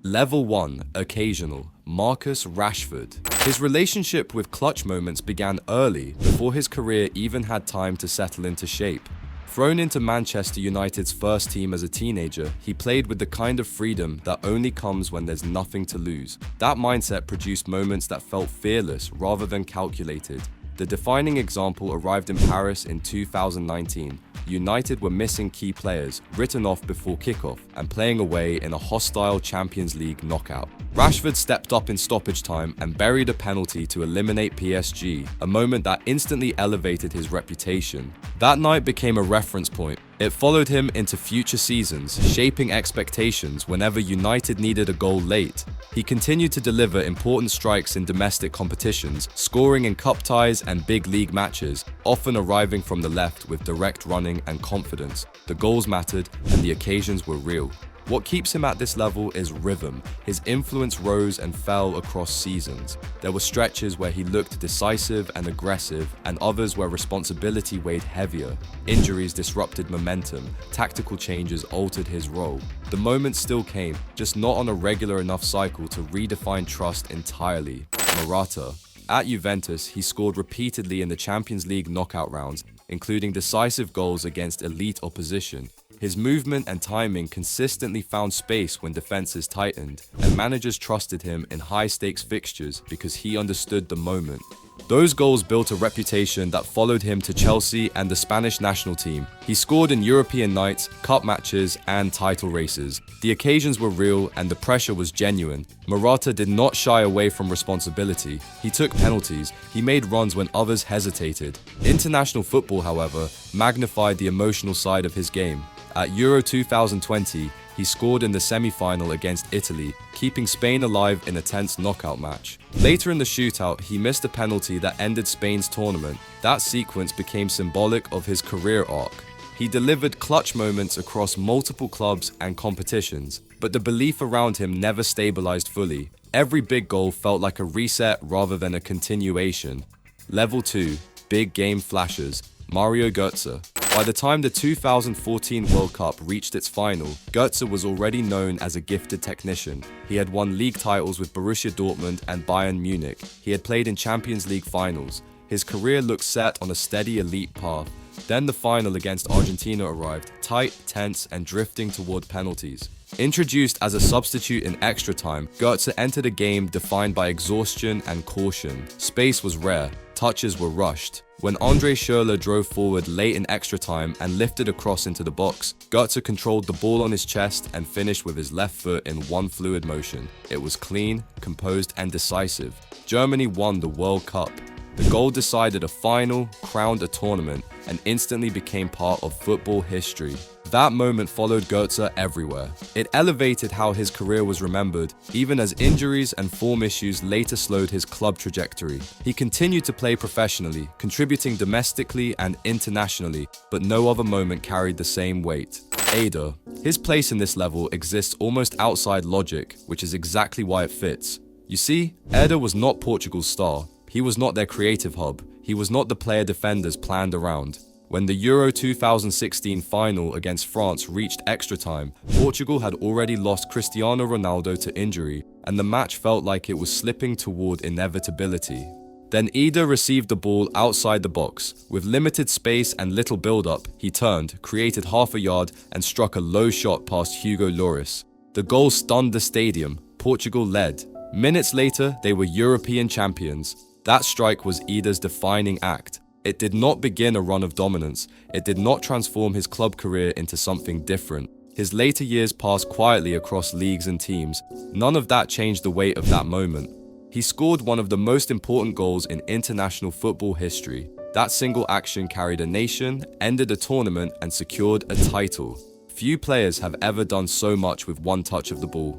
Level 1. Occasional. Marcus Rashford. His relationship with clutch moments began early, before his career even had time to settle into shape. Thrown into Manchester United's first team as a teenager, he played with the kind of freedom that only comes when there's nothing to lose. That mindset produced moments that felt fearless rather than calculated. The defining example arrived in Paris in 2019. United were missing key players, written off before kickoff, and playing away in a hostile Champions League knockout. Rashford stepped up in stoppage time and buried a penalty to eliminate PSG, a moment that instantly elevated his reputation. That night became a reference point. It followed him into future seasons, shaping expectations whenever United needed a goal late. He continued to deliver important strikes in domestic competitions, scoring in cup ties and big league matches, often arriving from the left with direct running and confidence. The goals mattered and the occasions were real. What keeps him at this level is rhythm. His influence rose and fell across seasons. There were stretches where he looked decisive and aggressive, and others where responsibility weighed heavier. Injuries disrupted momentum, tactical changes altered his role. The moment still came, just not on a regular enough cycle to redefine trust entirely. Morata. At Juventus, he scored repeatedly in the Champions League knockout rounds, including decisive goals against elite opposition. His movement and timing consistently found space when defenses tightened, and managers trusted him in high-stakes fixtures because he understood the moment. Those goals built a reputation that followed him to Chelsea and the Spanish national team. He scored in European nights, cup matches, and title races. The occasions were real and the pressure was genuine. Morata did not shy away from responsibility. He took penalties. He made runs when others hesitated. International football, however, magnified the emotional side of his game. At Euro 2020, he scored in the semi-final against Italy, keeping Spain alive in a tense knockout match. Later in the shootout, he missed a penalty that ended Spain's tournament. That sequence became symbolic of his career arc. He delivered clutch moments across multiple clubs and competitions, but the belief around him never stabilized fully. Every big goal felt like a reset rather than a continuation. Level 2. Big game flashes. Mario Götze. By the time the 2014 World Cup reached its final, Götze was already known as a gifted technician. He had won league titles with Borussia Dortmund and Bayern Munich. He had played in Champions League finals. His career looked set on a steady elite path. Then the final against Argentina arrived, tight, tense, and drifting toward penalties. Introduced as a substitute in extra time, Götze entered a game defined by exhaustion and caution. Space was rare. Touches were rushed. When Andrés Iniesta drove forward late in extra time and lifted a cross into the box, Götze controlled the ball on his chest and finished with his left foot in one fluid motion. It was clean, composed, and decisive. Germany won the World Cup. The goal decided a final, crowned a tournament, and instantly became part of football history. That moment followed Götze everywhere. It elevated how his career was remembered, even as injuries and form issues later slowed his club trajectory. He continued to play professionally, contributing domestically and internationally, but no other moment carried the same weight. Eder. His place in this level exists almost outside logic, which is exactly why it fits. You see, Eder was not Portugal's star. He was not their creative hub. He was not the player defenders planned around. When the Euro 2016 final against France reached extra time, Portugal had already lost Cristiano Ronaldo to injury, and the match felt like it was slipping toward inevitability. Then Eder received the ball outside the box. With limited space and little build-up, he turned, created half a yard, and struck a low shot past Hugo Lloris. The goal stunned the stadium. Portugal led. Minutes later, they were European champions. That strike was Eder's defining act. It did not begin a run of dominance. It did not transform his club career into something different. His later years passed quietly across leagues and teams. None of that changed the weight of that moment. He scored one of the most important goals in international football history. That single action carried a nation, ended a tournament, and secured a title. Few players have ever done so much with one touch of the ball.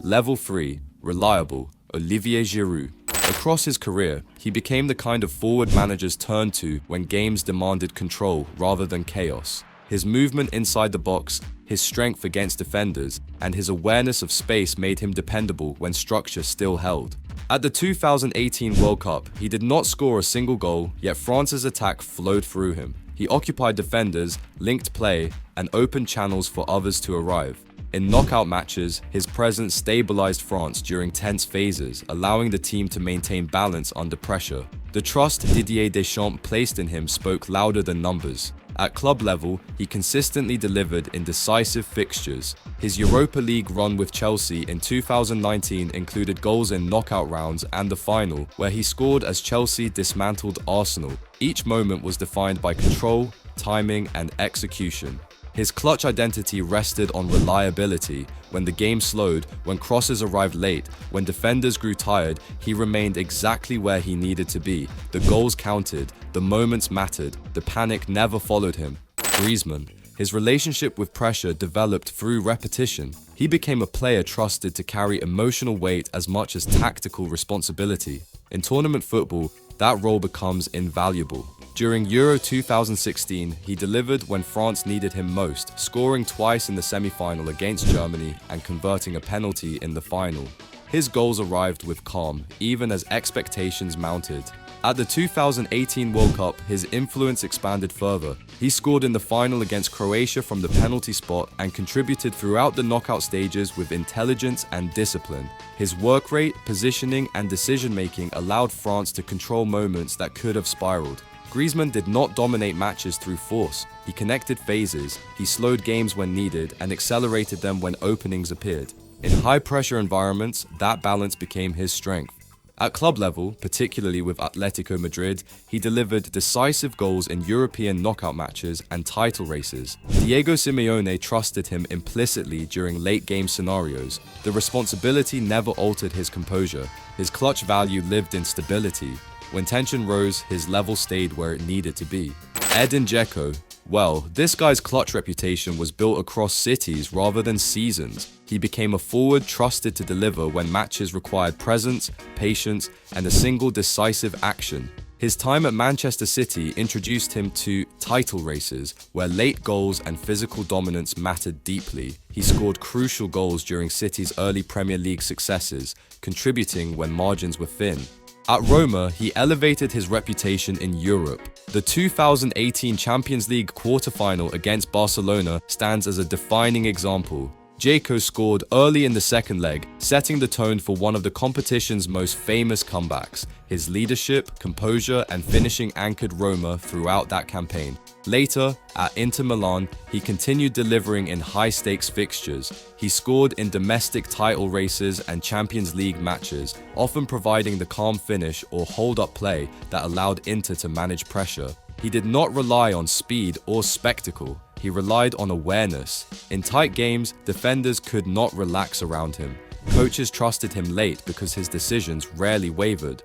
Level 3. Reliable. Olivier Giroud. Across his career, he became the kind of forward managers turned to when games demanded control rather than chaos. His movement inside the box, his strength against defenders, and his awareness of space made him dependable when structure still held. At the 2018 World Cup, he did not score a single goal, yet France's attack flowed through him. He occupied defenders, linked play, and opened channels for others to arrive. In knockout matches, his presence stabilized France during tense phases, allowing the team to maintain balance under pressure. The trust Didier Deschamps placed in him spoke louder than numbers. At club level, he consistently delivered in decisive fixtures. His Europa League run with Chelsea in 2019 included goals in knockout rounds and the final, where he scored as Chelsea dismantled Arsenal. Each moment was defined by control, timing, and execution. His clutch identity rested on reliability. When the game slowed, when crosses arrived late, when defenders grew tired, he remained exactly where he needed to be. The goals counted, the moments mattered, the panic never followed him. Griezmann. His relationship with pressure developed through repetition. He became a player trusted to carry emotional weight as much as tactical responsibility. In tournament football, that role becomes invaluable. During Euro 2016, he delivered when France needed him most, scoring twice in the semi-final against Germany and converting a penalty in the final. His goals arrived with calm, even as expectations mounted. At the 2018 World Cup, his influence expanded further. He scored in the final against Croatia from the penalty spot and contributed throughout the knockout stages with intelligence and discipline. His work rate, positioning, and decision-making allowed France to control moments that could have spiraled. Griezmann did not dominate matches through force. He connected phases, he slowed games when needed, and accelerated them when openings appeared. In high-pressure environments, that balance became his strength. At club level, particularly with Atletico Madrid, he delivered decisive goals in European knockout matches and title races. Diego Simeone trusted him implicitly during late-game scenarios. The responsibility never altered his composure. His clutch value lived in stability. When tension rose, his level stayed where it needed to be. Edin Dzeko. Well, this guy's clutch reputation was built across cities rather than seasons. He became a forward trusted to deliver when matches required presence, patience, and a single decisive action. His time at Manchester City introduced him to title races, where late goals and physical dominance mattered deeply. He scored crucial goals during City's early Premier League successes, contributing when margins were thin. At Roma, he elevated his reputation in Europe. The 2018 Champions League quarter-final against Barcelona stands as a defining example. Dzeko scored early in the second leg, setting the tone for one of the competition's most famous comebacks. His leadership, composure, and finishing anchored Roma throughout that campaign. Later, at Inter Milan, he continued delivering in high-stakes fixtures. He scored in domestic title races and Champions League matches, often providing the calm finish or hold-up play that allowed Inter to manage pressure. He did not rely on speed or spectacle. He relied on awareness. In tight games, defenders could not relax around him. Coaches trusted him late because his decisions rarely wavered.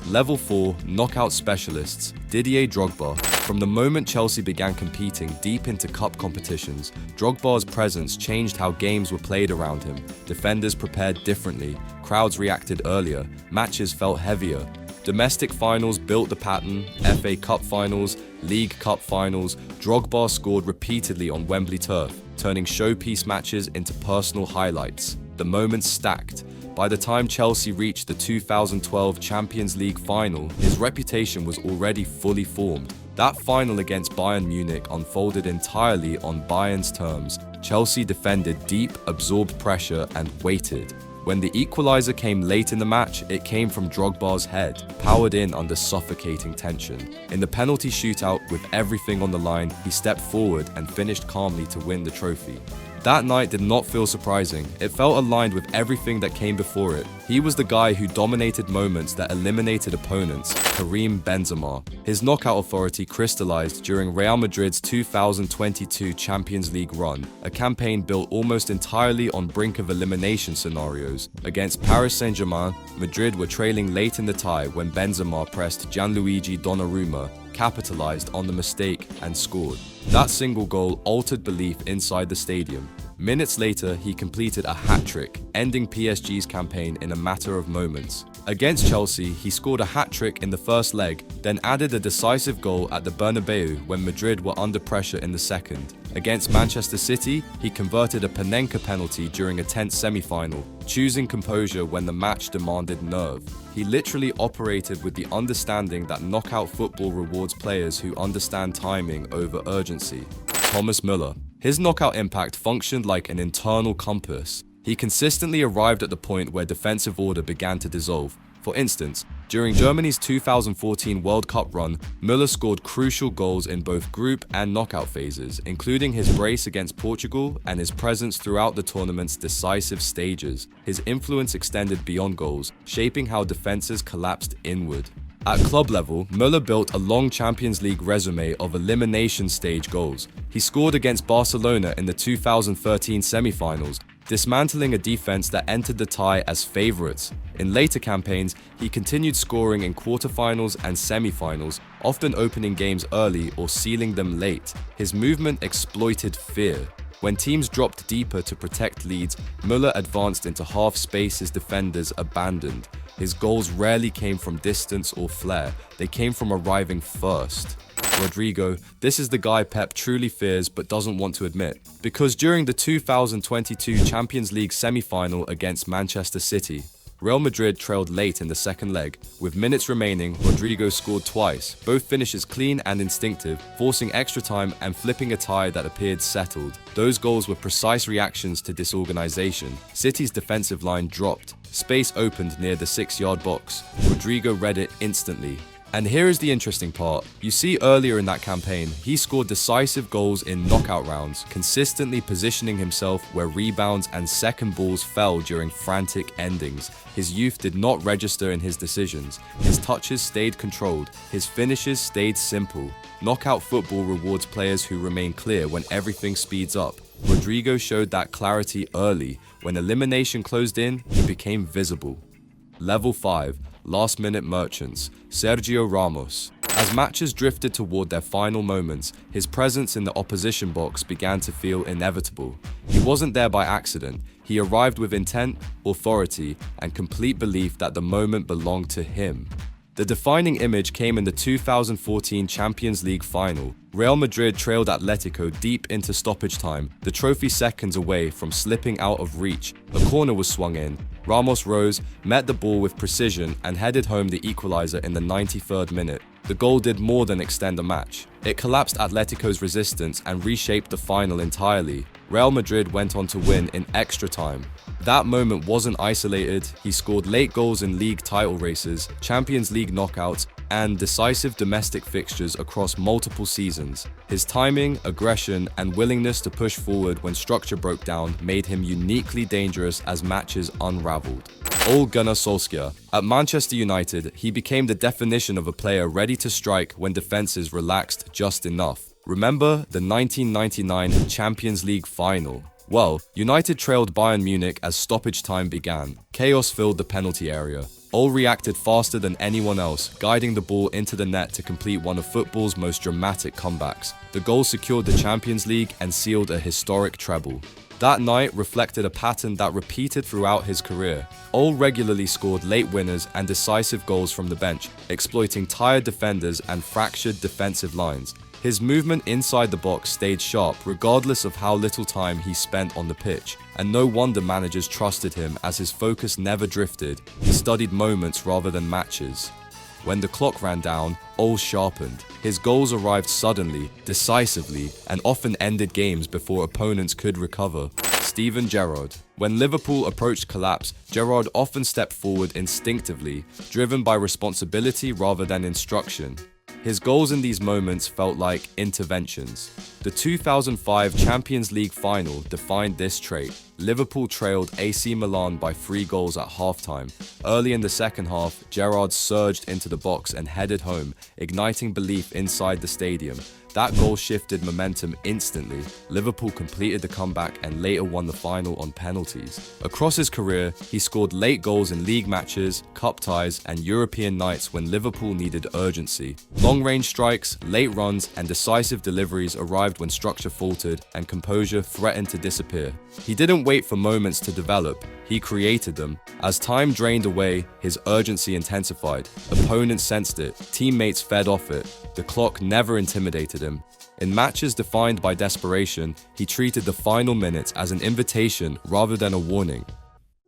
Level 4 knockout specialists, Didier Drogba. From the moment Chelsea began competing deep into cup competitions, Drogba's presence changed how games were played around him. Defenders prepared differently, crowds reacted earlier, matches felt heavier. Domestic finals built the pattern, FA Cup finals, League Cup finals. Drogba scored repeatedly on Wembley turf, turning showpiece matches into personal highlights. The moments stacked. By the time Chelsea reached the 2012 Champions League final, his reputation was already fully formed. That final against Bayern Munich unfolded entirely on Bayern's terms. Chelsea defended deep, absorbed pressure, and waited. When the equalizer came late in the match, it came from Drogba's head, powered in under suffocating tension. In the penalty shootout, with everything on the line, he stepped forward and finished calmly to win the trophy. That night did not feel surprising. It felt aligned with everything that came before it. He was the guy who dominated moments that eliminated opponents, Karim Benzema. His knockout authority crystallized during Real Madrid's 2022 Champions League run, a campaign built almost entirely on brink-of-elimination scenarios. Against Paris Saint-Germain, Madrid were trailing late in the tie when Benzema pressed Gianluigi Donnarumma, capitalized on the mistake, and scored. That single goal altered belief inside the stadium. Minutes later, he completed a hat-trick, ending PSG's campaign in a matter of moments. Against Chelsea, he scored a hat-trick in the first leg, then added a decisive goal at the Bernabeu when Madrid were under pressure in the second. Against Manchester City, he converted a Panenka penalty during a tense semi-final, choosing composure when the match demanded nerve. He literally operated with the understanding that knockout football rewards players who understand timing over urgency. Thomas Müller. His knockout impact functioned like an internal compass. He consistently arrived at the point where defensive order began to dissolve. For instance, during Germany's 2014 World Cup run, Müller scored crucial goals in both group and knockout phases, including his brace against Portugal and his presence throughout the tournament's decisive stages. His influence extended beyond goals, shaping how defenses collapsed inward. At club level, Müller built a long Champions League resume of elimination stage goals. He scored against Barcelona in the 2013 semi-finals, dismantling a defense that entered the tie as favourites. In later campaigns, he continued scoring in quarterfinals and semi-finals, often opening games early or sealing them late. His movement exploited fear. When teams dropped deeper to protect leads, Müller advanced into half space his defenders abandoned. His goals rarely came from distance or flair, they came from arriving first. Rodrigo, this is the guy Pep truly fears but doesn't want to admit. Because during the 2022 Champions League semi-final against Manchester City, Real Madrid trailed late in the second leg. With minutes remaining, Rodrigo scored twice, both finishes clean and instinctive, forcing extra time and flipping a tie that appeared settled. Those goals were precise reactions to disorganization. City's defensive line dropped. Space opened near the 6-yard box. Rodrigo read it instantly. And here is the interesting part. You see earlier in that campaign, he scored decisive goals in knockout rounds, consistently positioning himself where rebounds and second balls fell during frantic endings. His youth did not register in his decisions. His touches stayed controlled. His finishes stayed simple. Knockout football rewards players who remain clear when everything speeds up. Rodrigo showed that clarity early. When elimination closed in, he became visible. Level 5. Last-minute merchants. Sergio Ramos. As matches drifted toward their final moments, his presence in the opposition box began to feel inevitable. He wasn't there by accident. He arrived with intent, authority, and complete belief that the moment belonged to him. The defining image came in the 2014 Champions League final. Real Madrid trailed Atletico deep into stoppage time, the trophy seconds away from slipping out of reach. A corner was swung in. Ramos rose, met the ball with precision, and headed home the equalizer in the 93rd minute. The goal did more than extend the match. It collapsed Atletico's resistance and reshaped the final entirely. Real Madrid went on to win in extra time. That moment wasn't isolated. He scored late goals in league title races, Champions League knockouts, and decisive domestic fixtures across multiple seasons. His timing, aggression, and willingness to push forward when structure broke down made him uniquely dangerous as matches unraveled. Ole Gunnar Solskjaer. At Manchester United, he became the definition of a player ready to strike when defenses relaxed just enough. Remember the 1999 Champions League final? Well, United trailed Bayern Munich as stoppage time began. Chaos filled the penalty area. Ole reacted faster than anyone else, guiding the ball into the net to complete one of football's most dramatic comebacks. The goal secured the Champions League and sealed a historic treble. That night reflected a pattern that repeated throughout his career. Ole regularly scored late winners and decisive goals from the bench, exploiting tired defenders and fractured defensive lines. His movement inside the box stayed sharp regardless of how little time he spent on the pitch, and no wonder managers trusted him as his focus never drifted. He studied moments rather than matches. When the clock ran down, Ole sharpened. His goals arrived suddenly, decisively, and often ended games before opponents could recover. Steven Gerrard. When Liverpool approached collapse, Gerrard often stepped forward instinctively, driven by responsibility rather than instruction. His goals in these moments felt like interventions. The 2005 Champions League final defined this trait. Liverpool trailed AC Milan by 3 goals at halftime. Early in the second half, Gerrard surged into the box and headed home, igniting belief inside the stadium. That goal shifted momentum instantly. Liverpool completed the comeback and later won the final on penalties. Across his career, he scored late goals in league matches, cup ties, and European nights when Liverpool needed urgency. Long-range strikes, late runs, and decisive deliveries arrived when structure faltered and composure threatened to disappear. He didn't wait for moments to develop, he created them. As time drained away, his urgency intensified. Opponents sensed it, teammates fed off it. The clock never intimidated him. In matches defined by desperation, he treated the final minutes as an invitation rather than a warning.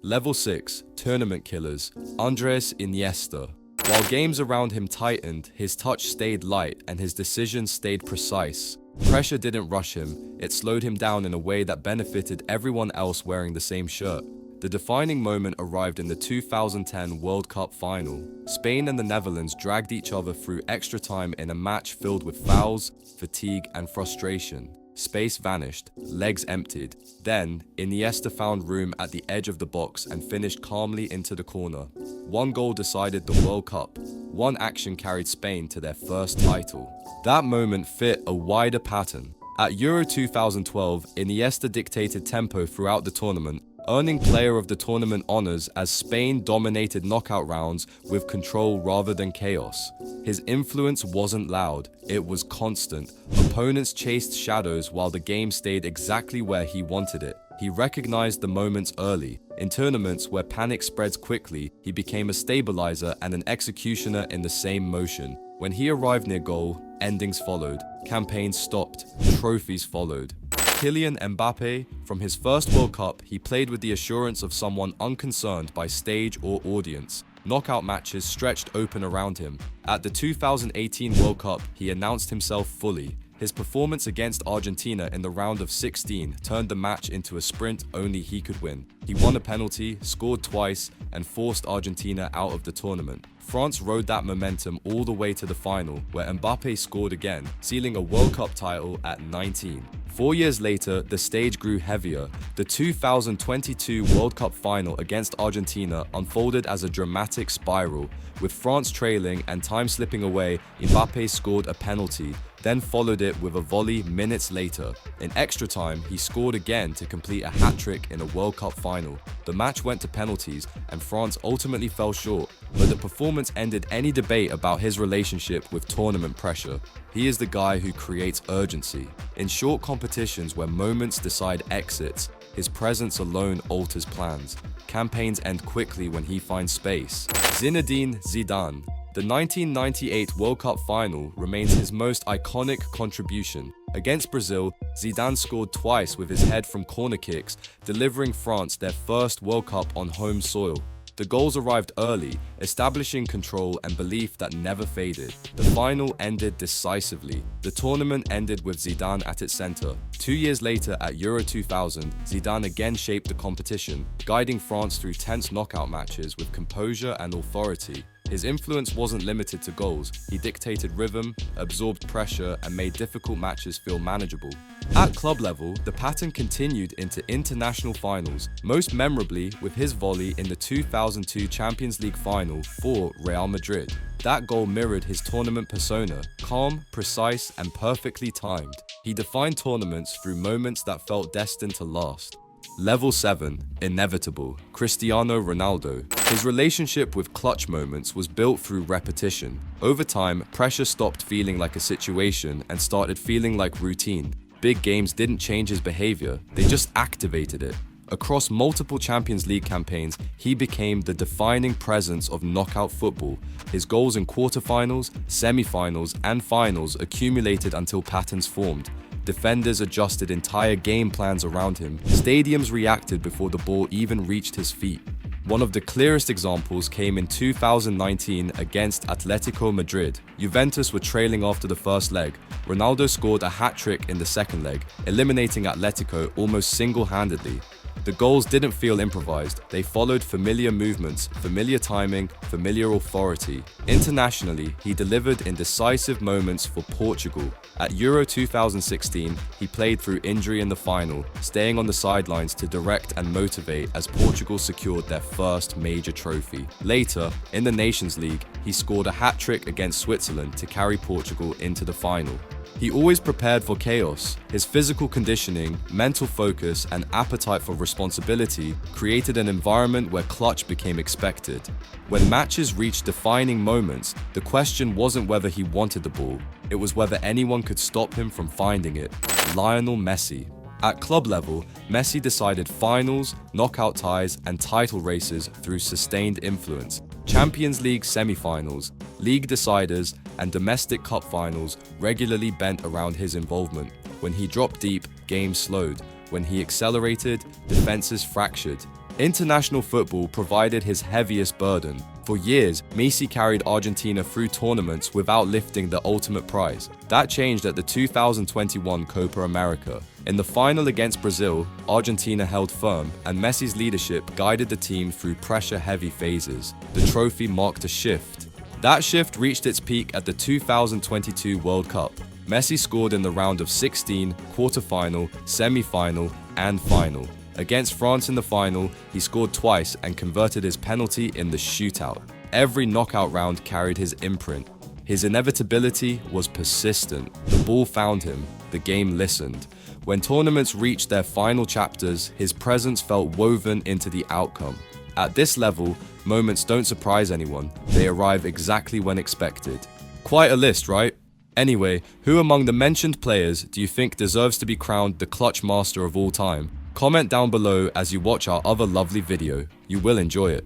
Level 6. Tournament Killers. Andrés Iniesta. While games around him tightened, his touch stayed light and his decisions stayed precise. Pressure didn't rush him, it slowed him down in a way that benefited everyone else wearing the same shirt. The defining moment arrived in the 2010 World Cup final. Spain and the Netherlands dragged each other through extra time in a match filled with fouls, fatigue, and frustration. Space vanished, legs emptied. Then, Iniesta found room at the edge of the box and finished calmly into the corner. One goal decided the World Cup. One action carried Spain to their first title. That moment fit a wider pattern. At Euro 2012, Iniesta dictated tempo throughout the tournament, earning Player of the Tournament honors as Spain dominated knockout rounds with control rather than chaos. His influence wasn't loud, it was constant. Opponents chased shadows while the game stayed exactly where he wanted it. He recognized the moments early. In tournaments where panic spreads quickly, he became a stabilizer and an executioner in the same motion. When he arrived near goal, endings followed, campaigns stopped, trophies followed. Kylian Mbappé, from his first World Cup, he played with the assurance of someone unconcerned by stage or audience. Knockout matches stretched open around him. At the 2018 World Cup, he announced himself fully. His performance against Argentina in the round of 16 turned the match into a sprint only he could win. He won a penalty, scored twice, and forced Argentina out of the tournament. France rode that momentum all the way to the final, where Mbappé scored again, sealing a World Cup title at 19. 4 years later, the stage grew heavier. The 2022 World Cup final against Argentina unfolded as a dramatic spiral. With France trailing and time slipping away, Mbappé scored a penalty, then followed it with a volley minutes later. In extra time, he scored again to complete a hat-trick in a World Cup final. The match went to penalties, and France ultimately fell short, but the performance ended any debate about his relationship with tournament pressure. He is the guy who creates urgency. In short competitions where moments decide exits, his presence alone alters plans. Campaigns end quickly when he finds space. Zinedine Zidane. The 1998 World Cup final remains his most iconic contribution. Against Brazil, Zidane scored twice with his head from corner kicks, delivering France their first World Cup on home soil. The goals arrived early, establishing control and belief that never faded. The final ended decisively. The tournament ended with Zidane at its center. 2 years later at Euro 2000, Zidane again shaped the competition, guiding France through tense knockout matches with composure and authority. His influence wasn't limited to goals. He dictated rhythm, absorbed pressure, and made difficult matches feel manageable. At club level, the pattern continued into international finals, most memorably with his volley in the 2002 Champions League final for Real Madrid. That goal mirrored his tournament persona, calm, precise, and perfectly timed. He defined tournaments through moments that felt destined to last. Level 7, inevitable, Cristiano Ronaldo. His relationship with clutch moments was built through repetition. Over time, pressure stopped feeling like a situation and started feeling like routine. Big games didn't change his behavior, they just activated it. Across multiple Champions League campaigns, he became the defining presence of knockout football. His goals in quarterfinals, semi-finals, and finals accumulated until patterns formed. Defenders adjusted entire game plans around him. Stadiums reacted before the ball even reached his feet. One of the clearest examples came in 2019 against Atletico Madrid. Juventus were trailing after the first leg. Ronaldo scored a hat-trick in the second leg, eliminating Atletico almost single-handedly. The goals didn't feel improvised. They followed familiar movements, familiar timing, familiar authority. Internationally, he delivered in decisive moments for Portugal. At Euro 2016, he played through injury in the final, staying on the sidelines to direct and motivate as Portugal secured their first major trophy. Later, in the Nations League, he scored a hat-trick against Switzerland to carry Portugal into the final. He always prepared for chaos. His physical conditioning, mental focus, and appetite for responsibility created an environment where clutch became expected. When matches reached defining moments, the question wasn't whether he wanted the ball, it was whether anyone could stop him from finding it. Lionel Messi. At club level, Messi decided finals, knockout ties, and title races through sustained influence. Champions League semi-finals, league deciders, and domestic cup finals regularly bent around his involvement. When he dropped deep, games slowed. When he accelerated, defenses fractured. International football provided his heaviest burden. For years, Messi carried Argentina through tournaments without lifting the ultimate prize. That changed at the 2021 Copa America. In the final against Brazil, Argentina held firm, and Messi's leadership guided the team through pressure-heavy phases. The trophy marked a shift. That shift reached its peak at the 2022 World Cup. Messi scored in the round of 16, quarter-final, semi-final, and final. Against France in the final, he scored twice and converted his penalty in the shootout. Every knockout round carried his imprint. His inevitability was persistent. The ball found him. The game listened. When tournaments reached their final chapters, his presence felt woven into the outcome. At this level, moments don't surprise anyone. They arrive exactly when expected. Quite a list, right? Anyway, who among the mentioned players do you think deserves to be crowned the clutch master of all time? Comment down below as you watch our other lovely video. You will enjoy it.